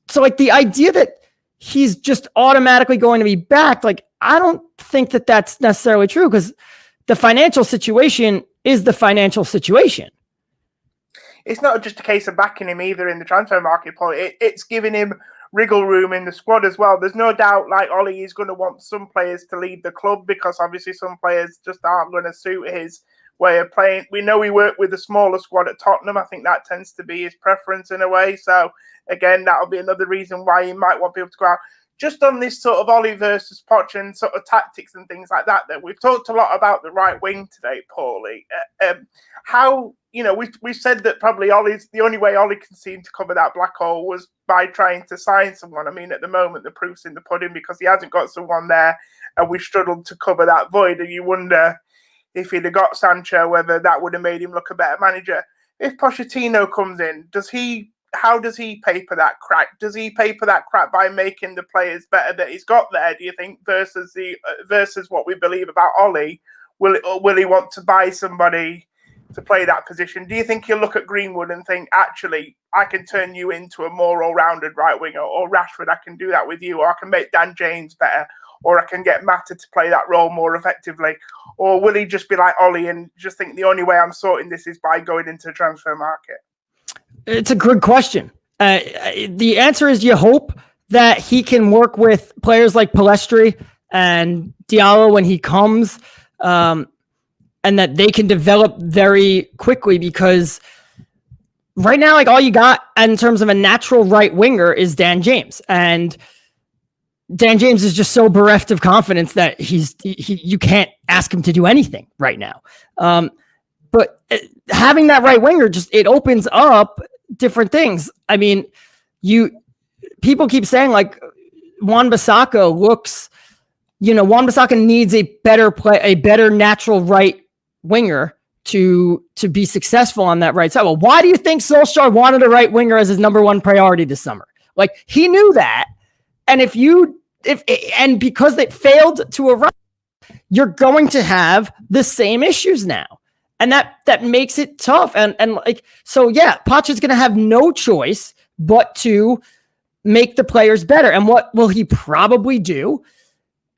so like the idea that he's just automatically going to be back, like I don't think that that's necessarily true because the financial situation is the financial situation.
It's not just a case of backing him either in the transfer market, Paul. It's giving him wriggle room in the squad as well. There's no doubt like Ollie is going to want some players to leave the club because obviously some players just aren't going to suit his way of playing. We know he worked with a smaller squad at Tottenham. I think that tends to be his preference in a way. So again, that'll be another reason why he might want people to go out. Just on this sort of Ollie versus Poch and sort of tactics and things like that we've talked a lot about the right wing today, Paulie. How, we've said that probably the only way Ollie can seem to cover that black hole was by trying to sign someone. I mean, at the moment, the proof's in the pudding because he hasn't got someone there and we've struggled to cover that void. And you wonder if he'd have got Sancho, whether that would have made him look a better manager. If Pochettino comes in, how does he pay for that crack? Does he pay for that crack by making the players better that he's got there, do you think, versus what we believe about Ollie? Will he want to buy somebody to play that position? Do you think he'll look at Greenwood and think, actually, I can turn you into a more all-rounded right winger, or Rashford, I can do that with you, or I can make Dan James better, or I can get Mata to play that role more effectively? Or will he just be like Ollie and just think the only way I'm sorting this is by going into the transfer market?
It's a good question. The answer is you hope that he can work with players like Pellistri and Diallo when he comes, and that they can develop very quickly because right now, like all you got in terms of a natural right winger is Dan James. And Dan James is just so bereft of confidence that you can't ask him to do anything right now. But having that right winger it opens up different things. I mean, people keep saying like Wan-Bissaka Wan-Bissaka needs a better natural right winger to be successful on that right side. Well, why do you think Solskjaer wanted a right winger as his number one priority this summer? Like he knew that. And because they failed to arrive, you're going to have the same issues now. And that makes it tough. And so yeah, Poch is going to have no choice but to make the players better. And what will he probably do?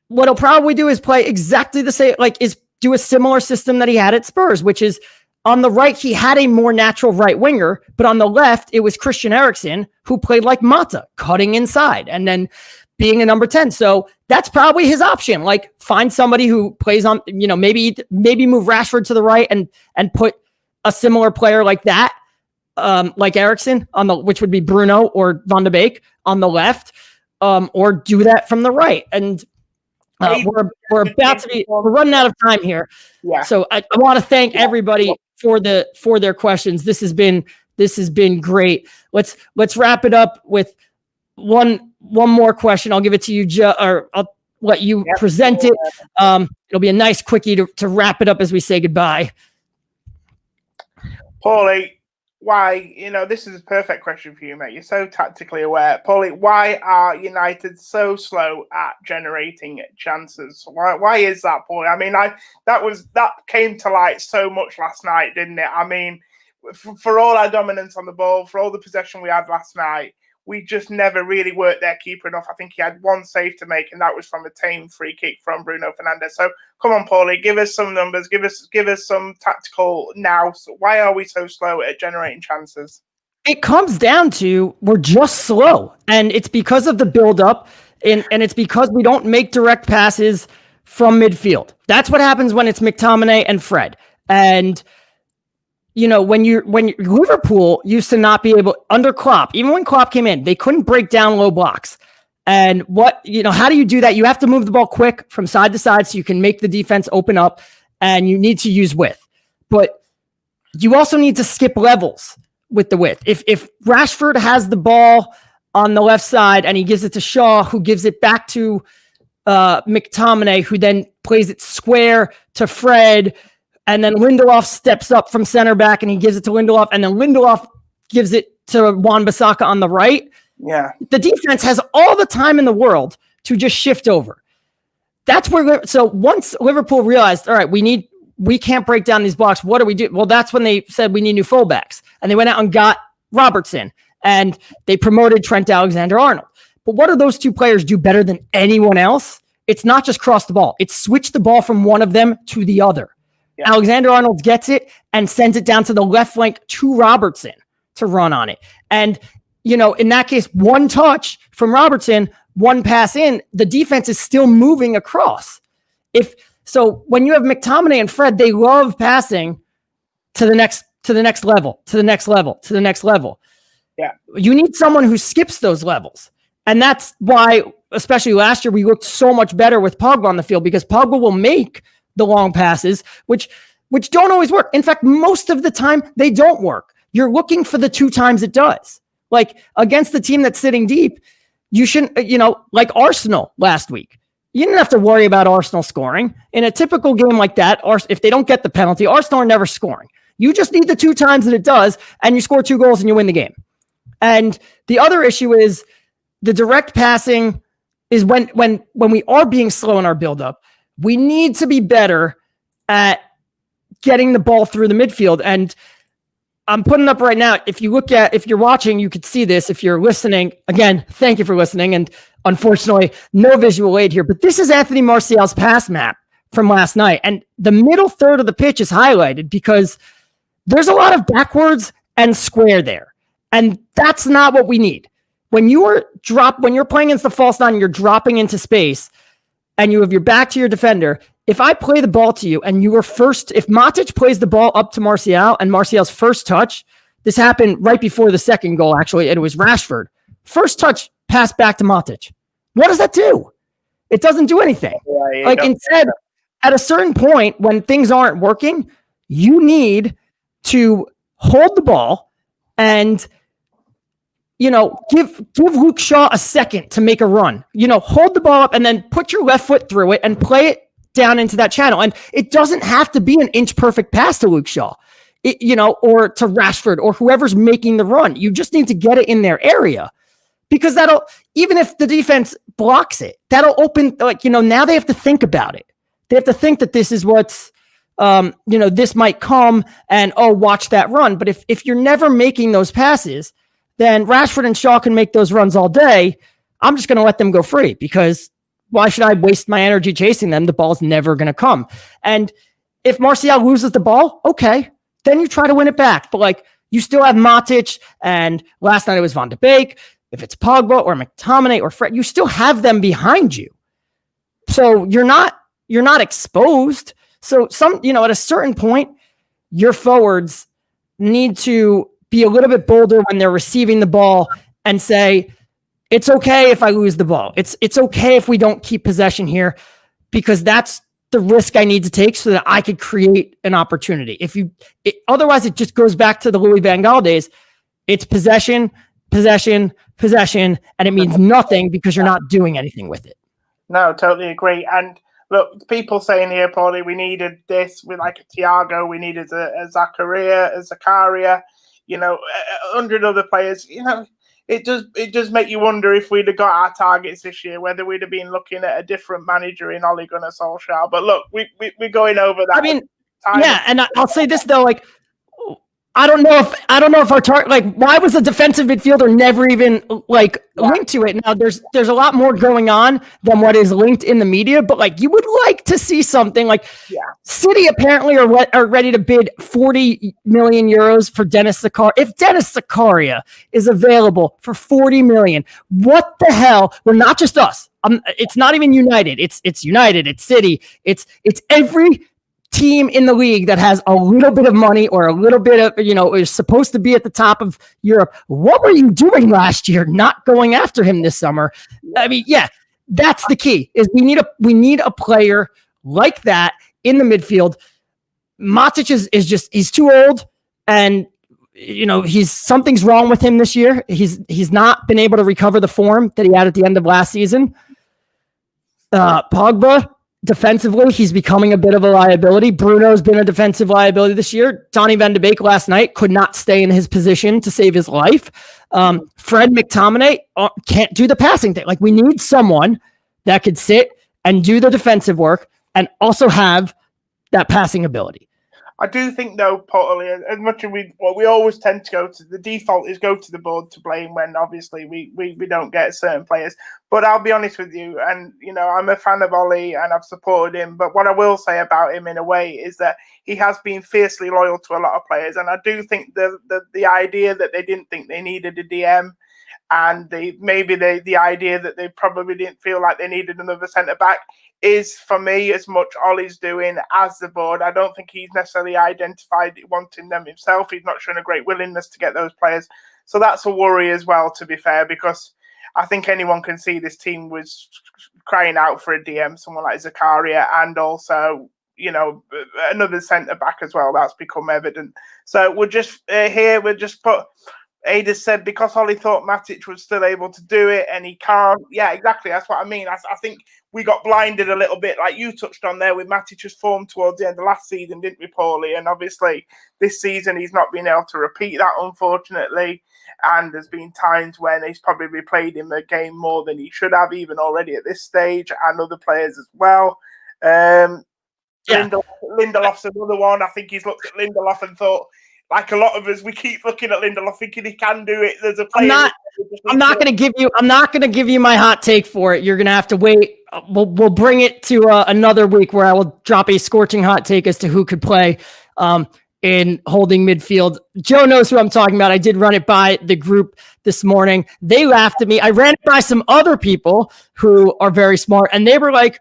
What he'll probably do is play exactly the same, is do a similar system that he had at Spurs, which is on the right, he had a more natural right winger, but on the left, it was Christian Eriksen who played like Mata, cutting inside and then being a number 10. So that's probably his option. Like find somebody who plays on, maybe move Rashford to the right and put a similar player like that, like Eriksen which would be Bruno or Van de Beek on the left, or do that from the right. And we're running out of time here. Yeah. So I want to thank everybody for their questions. This has been great. Let's wrap it up with one more question. I'll give it to you, Joe, or I'll let you present it. It'll be a nice quickie to wrap it up as we say goodbye.
Paulie, why, this is a perfect question for you, mate. You're so tactically aware. Paulie, why are United so slow at generating chances? Why is that, Paulie? I mean, that came to light so much last night, didn't it? I mean, for all our dominance on the ball, for all the possession we had last night, we just never really worked their keeper enough. I think he had one save to make, and that was from a tame free kick from Bruno Fernandes. So come on, Paulie, give us some numbers, give us some tactical now. So why are we so slow at generating chances?
It comes down to we're just slow, and it's because of the build-up, and it's because we don't make direct passes from midfield. That's what happens when it's McTominay and Fred. And when Liverpool used to not be able under Klopp, even when Klopp came in, they couldn't break down low blocks. And how do you do that? You have to move the ball quick from side to side so you can make the defense open up, and you need to use width. But you also need to skip levels with the width. If Rashford has the ball on the left side, and he gives it to Shaw, who gives it back to McTominay, who then plays it square to Fred, and then Lindelof steps up from center back and he gives it to Lindelof, and then Lindelof gives it to Wan-Bissaka on the right.
Yeah.
The defense has all the time in the world to just shift over. That's where, so once Liverpool realized, all right, we can't break down these blocks. What do we do? Well, that's when they said we need new fullbacks. And they went out and got Robertson, and they promoted Trent Alexander-Arnold. But what do those two players do better than anyone else? It's not just cross the ball. It's switch the ball from one of them to the other. Yeah. Alexander-Arnold gets it and sends it down to the left flank to Robertson to run on it. And, in that case, one touch from Robertson, one pass in, the defense is still moving across. So when you have McTominay and Fred, they love passing to the next level, to the next level, to the next level.
Yeah.
You need someone who skips those levels. And that's why, especially last year, we looked so much better with Pogba on the field, because Pogba will make the long passes, which don't always work. In fact, most of the time, they don't work. You're looking for the 2 times it does. Like against the team that's sitting deep, you shouldn't, like Arsenal last week. You didn't have to worry about Arsenal scoring. In a typical game like that, if they don't get the penalty, Arsenal are never scoring. You just need the 2 times that it does, and you score 2 goals and you win the game. And the other issue is the direct passing is when we are being slow in our buildup, we need to be better at getting the ball through the midfield. And I'm putting up right now, if you're watching, you could see this. If you're listening, again, thank you for listening. And unfortunately, no visual aid here, but this is Anthony Martial's pass map from last night. And the middle third of the pitch is highlighted because there's a lot of backwards and square there. And that's not what we need. When you're playing against the false nine, you're dropping into space and you have your back to your defender. If I play the ball to you and you were first, if Matic plays the ball up to Martial and Martial's first touch, this happened right before the second goal, actually, and it was Rashford. First touch, pass back to Matic. What does that do? It doesn't do anything. Yeah, instead, at a certain point when things aren't working, you need to hold the ball and give Luke Shaw a second to make a run. Hold the ball up and then put your left foot through it and play it down into that channel. And it doesn't have to be an inch perfect pass to Luke Shaw, or to Rashford or whoever's making the run. You just need to get it in their area, because that'll, even if the defense blocks it, that'll open, now they have to think about it. They have to think that this is what's, this might come and, watch that run. But if you're never making those passes, then Rashford and Shaw can make those runs all day. I'm just going to let them go free, because why should I waste my energy chasing them? The ball's never going to come. And if Martial loses the ball, okay, then you try to win it back. But you still have Matic, and last night it was Van de Beek. If it's Pogba or McTominay or Fred, you still have them behind you. So you're not exposed. So at a certain point, your forwards need to be a little bit bolder when they're receiving the ball and say, it's okay if I lose the ball. It's okay if we don't keep possession here, because that's the risk I need to take so that I could create an opportunity. Otherwise, it just goes back to the Louis van Gaal days. It's possession, possession, possession, and it means nothing because you're not doing anything with it.
No, totally agree. And look, people saying here, Pauly, we needed this with like a Thiago, we needed a Zakaria, 100 other players, it does make you wonder if we'd have got our targets this year, whether we'd have been looking at a different manager in Ole Gunnar Solskjaer. But look, we're going over that.
I mean, yeah, and I'll say this though, I don't know if our target, why was the defensive midfielder never even linked to it? Now there's a lot more going on than what is linked in the media, but you would like to see something City apparently are ready to bid 40 million euros for Dennis Zakaria. If Dennis Zakaria is available for 40 million, what the hell? Well, not just us. It's not even United. It's United. It's City. It's every team in the league that has a little bit of money or a little bit of, is supposed to be at the top of Europe. What were you doing last year not going after him this summer? I mean, yeah, that's the key, is we need a player like that in the midfield. Matic is just, he's too old, and something's wrong with him this year. He's not been able to recover the form that he had at the end of last season. Pogba, defensively, he's becoming a bit of a liability. Bruno's been a defensive liability this year. Donny van de Beek last night could not stay in his position to save his life. Fred McTominay can't do the passing thing. Like, we need someone that could sit and do the defensive work and also have that passing ability.
I do think, though, Pauly, as much as we always tend to go to the default is go to the board to blame when obviously we don't get certain players. But I'll be honest with you, and I'm a fan of Ollie and I've supported him. But what I will say about him in a way is that he has been fiercely loyal to a lot of players, and I do think the idea that they didn't think they needed a DM, and the idea that they probably didn't feel like they needed another centre back is, for me, as much Ollie's doing as the board. I don't think he's necessarily identified wanting them himself. He's not shown a great willingness to get those players. So that's a worry as well, to be fair, because I think anyone can see this team was crying out for a DM, someone like Zakaria, and also, another centre-back as well. That's become evident. So we'll just put... Ada said because Ollie thought Matic was still able to do it and he can't. Yeah, exactly. That's what I mean. I think we got blinded a little bit, like you touched on there, with Matic's form towards the end of last season, didn't we, Pauly? And obviously this season he's not been able to repeat that, unfortunately. And there's been times when he's probably replayed him a game more than he should have, even already at this stage, and other players as well. Lindelof's another one. I think he's looked at Lindelof and thought, like a lot of us, we keep looking at Lindelof thinking he can do it. There's a player.
I'm not going to give you my hot take for it. You're going to have to wait. We'll bring it to another week where I will drop a scorching hot take as to who could play in holding midfield. Joe knows who I'm talking about. I did run it by the group this morning. They laughed at me. I ran it by some other people who are very smart, and they were like,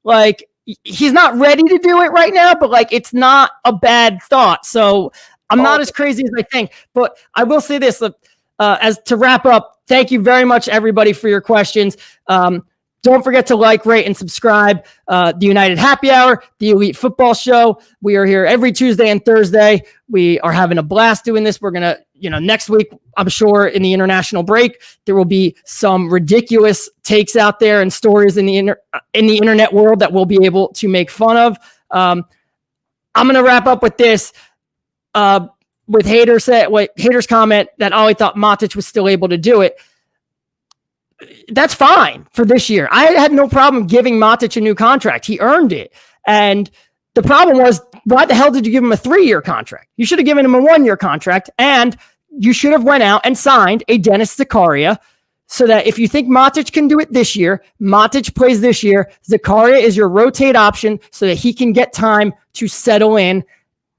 like, he's not ready to do it right now, but like, it's not a bad thought. So I'm not as crazy as I think, but I will say this, as to wrap up, thank you very much, everybody, for your questions. Don't forget to like, rate, and subscribe. The United Happy Hour, the Elite Football Show. We are here every Tuesday and Thursday. We are having a blast doing this. We're going to, next week, I'm sure in the international break, there will be some ridiculous takes out there and stories in the internet world that we'll be able to make fun of. I'm going to wrap up with this. With haters comment that Ollie thought Matic was still able to do it. That's fine for this year. I had no problem giving Matic a new contract. He earned it. And the problem was, why the hell did you give him a 3-year contract? You should have given him a 1-year contract, and you should have went out and signed a Dennis Zakaria, so that if you think Matic can do it this year, Matic plays this year, Zakaria is your rotate option so that he can get time to settle in,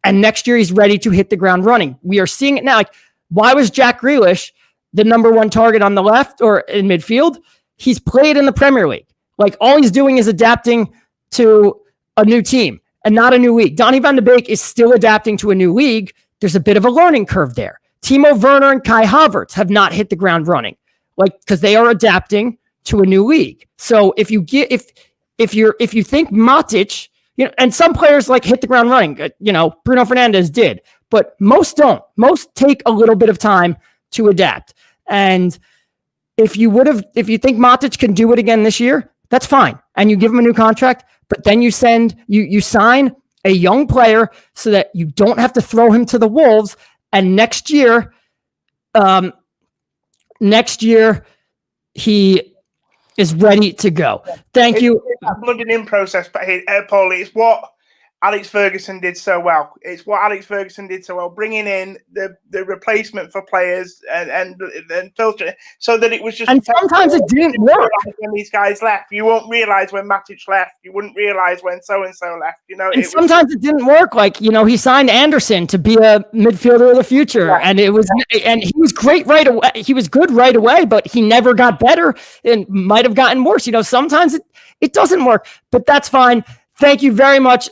and next year he's ready to hit the ground running. We are seeing it now. Like, why was Jack Grealish the number one target on the left or in midfield? He's played in the Premier League. Like, all he's doing is adapting to a new team and not a new league. Donny van de Beek is still adapting to a new league. There's a bit of a learning curve there. Timo Werner and Kai Havertz have not hit the ground running, like, because they are adapting to a new league. So if you think Matic, and some players like hit the ground running, Bruno Fernandes did, but most don't. Most take a little bit of time to adapt. And if you think Matic can do it again this year, that's fine. And you give him a new contract, but then you sign a young player so that you don't have to throw him to the wolves. And next year he is ready to go. Thank you.
It's that blooding in process, but Pauly, it's what Alex Ferguson did so well. Bringing in the replacement for players and filtering so that it was just.
And sometimes it didn't work.
When these guys left, you won't realize when Matic left. You wouldn't realize when so and so left.
And sometimes it didn't work. Like, he signed Anderson to be a midfielder of the future, and he was great right away. He was good right away, but he never got better and might have gotten worse. Sometimes it doesn't work, but that's fine. Thank you very much.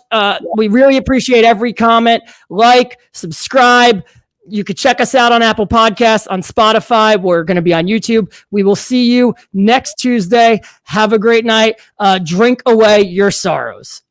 We really appreciate every comment. Like, subscribe. You could check us out on Apple Podcasts, on Spotify. We're going to be on YouTube. We will see you next Tuesday. Have a great night. Drink away your sorrows.